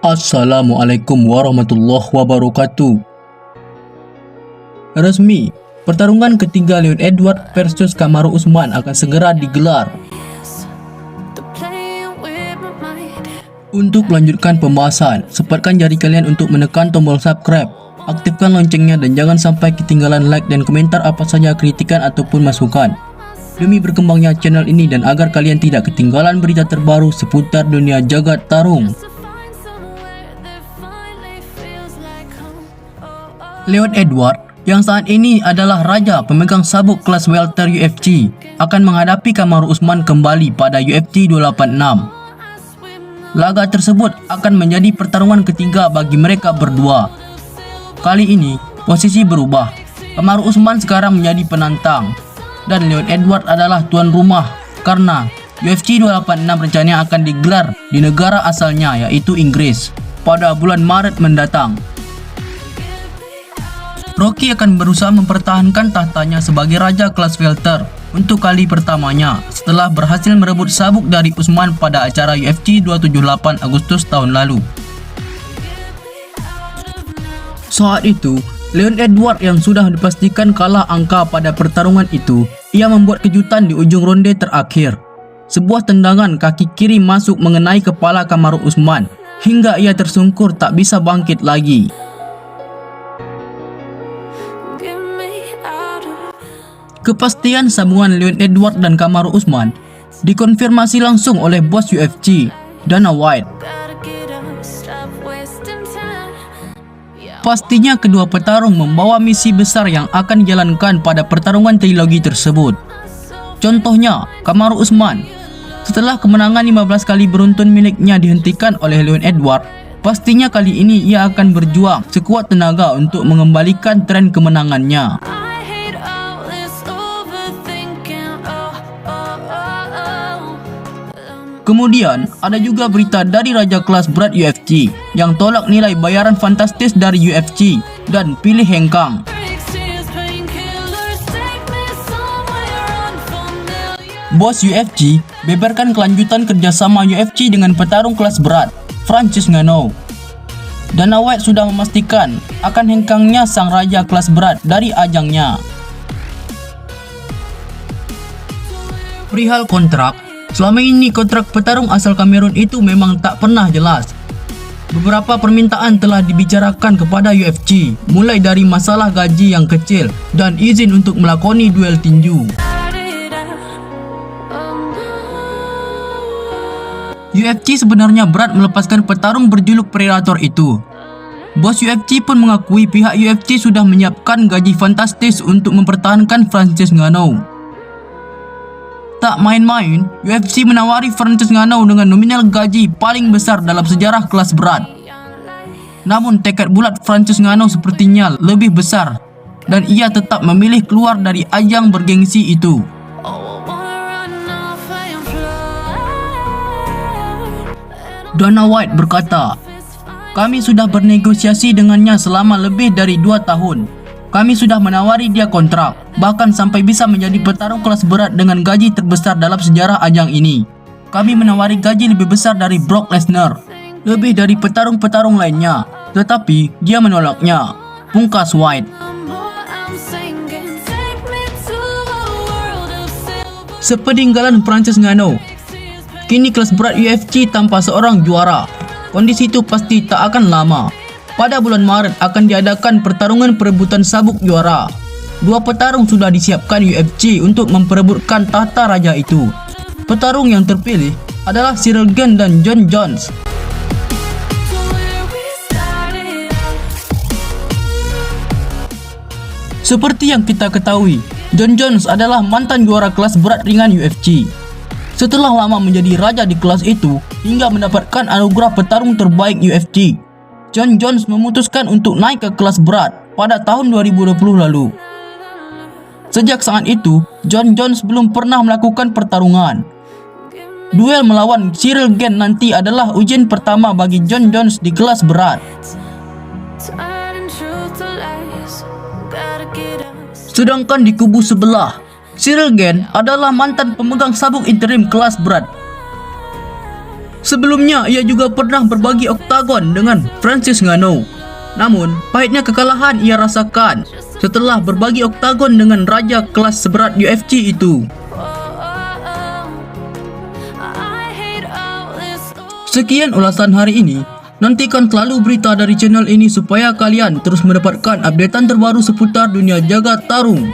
Assalamualaikum warahmatullahi wabarakatuh. Resmi, pertarungan ketiga Leon Edward versus Kamaru Usman akan segera digelar. Untuk melanjutkan pembahasan, sempatkan jari kalian untuk menekan tombol subscribe, aktifkan loncengnya dan jangan sampai ketinggalan like dan komentar apa saja kritikan ataupun masukan. Demi berkembangnya channel ini dan agar kalian tidak ketinggalan berita terbaru seputar dunia jagat tarung. Leon Edward, yang saat ini adalah raja pemegang sabuk kelas welter UFC, akan menghadapi Kamaru Usman kembali pada UFC 286. Laga tersebut akan menjadi pertarungan ketiga bagi mereka berdua. Kali ini, posisi berubah. Kamaru Usman sekarang menjadi penantang, dan Leon Edward adalah tuan rumah karena UFC 286 rencananya akan digelar di negara asalnya yaitu Inggris pada bulan Maret mendatang. Rocky akan berusaha mempertahankan tahtanya sebagai raja kelas welter untuk kali pertamanya setelah berhasil merebut sabuk dari Usman pada acara UFC 278 Agustus tahun lalu. Saat itu, Leon Edward yang sudah dipastikan kalah angka pada pertarungan itu, ia membuat kejutan di ujung ronde terakhir. Sebuah tendangan kaki kiri masuk mengenai kepala Kamaru Usman hingga ia tersungkur tak bisa bangkit lagi. Kepastian sambungan Leon Edward dan Kamaru Usman dikonfirmasi langsung oleh bos UFC, Dana White. Pastinya kedua petarung membawa misi besar yang akan dijalankan pada pertarungan trilogi tersebut. Contohnya, Kamaru Usman, setelah kemenangan 15 kali beruntun miliknya dihentikan oleh Leon Edward, pastinya kali ini ia akan berjuang sekuat tenaga untuk mengembalikan tren kemenangannya. Kemudian, ada juga berita dari raja kelas berat UFC yang tolak nilai bayaran fantastis dari UFC dan pilih hengkang. Bos UFC beberkan kelanjutan kerjasama UFC dengan petarung kelas berat, Francis Ngannou. Dana White sudah memastikan akan hengkangnya sang raja kelas berat dari ajangnya. Perihal kontrak, selama ini kontrak petarung asal Kamerun itu memang tak pernah jelas. Beberapa permintaan telah dibicarakan kepada UFC, mulai dari masalah gaji yang kecil dan izin untuk melakoni duel tinju. UFC sebenarnya berat melepaskan petarung berjuluk Predator itu. Bos UFC pun mengakui pihak UFC sudah menyiapkan gaji fantastis untuk mempertahankan Francis Ngannou. Tak main-main, UFC menawari Francis Ngannou dengan nominal gaji paling besar dalam sejarah kelas berat. Namun tekad bulat Francis Ngannou sepertinya lebih besar dan ia tetap memilih keluar dari ajang bergengsi itu. Dana White berkata, "Kami sudah bernegosiasi dengannya selama lebih dari 2 tahun. Kami sudah menawari dia kontrak, bahkan sampai bisa menjadi petarung kelas berat dengan gaji terbesar dalam sejarah ajang ini. Kami menawari gaji lebih besar dari Brock Lesnar, lebih dari petarung-petarung lainnya, tetapi dia menolaknya," pungkas White. Sepeninggalan Francis Ngannou, kini kelas berat UFC tanpa seorang juara. Kondisi itu pasti tak akan lama. Pada bulan Maret akan diadakan pertarungan perebutan sabuk juara. Dua petarung sudah disiapkan UFC untuk memperebutkan tahta raja itu. Petarung yang terpilih adalah Ciryl Gane dan Jon Jones. Seperti yang kita ketahui, Jon Jones adalah mantan juara kelas berat ringan UFC. Setelah lama menjadi raja di kelas itu hingga mendapatkan anugerah petarung terbaik UFC, Jon Jones memutuskan untuk naik ke kelas berat pada tahun 2020 lalu. Sejak saat itu, Jon Jones belum pernah melakukan pertarungan. Duel melawan Ciryl Gane nanti adalah ujian pertama bagi Jon Jones di kelas berat. Sedangkan di kubu sebelah, Ciryl Gane adalah mantan pemegang sabuk interim kelas berat. Sebelumnya, ia juga pernah berbagi oktagon dengan Francis Ngannou. Namun, pahitnya kekalahan ia rasakan setelah berbagi oktagon dengan raja kelas seberat UFC itu. Sekian ulasan hari ini. Nantikan selalu berita dari channel ini supaya kalian terus mendapatkan updatean terbaru seputar dunia jagat tarung.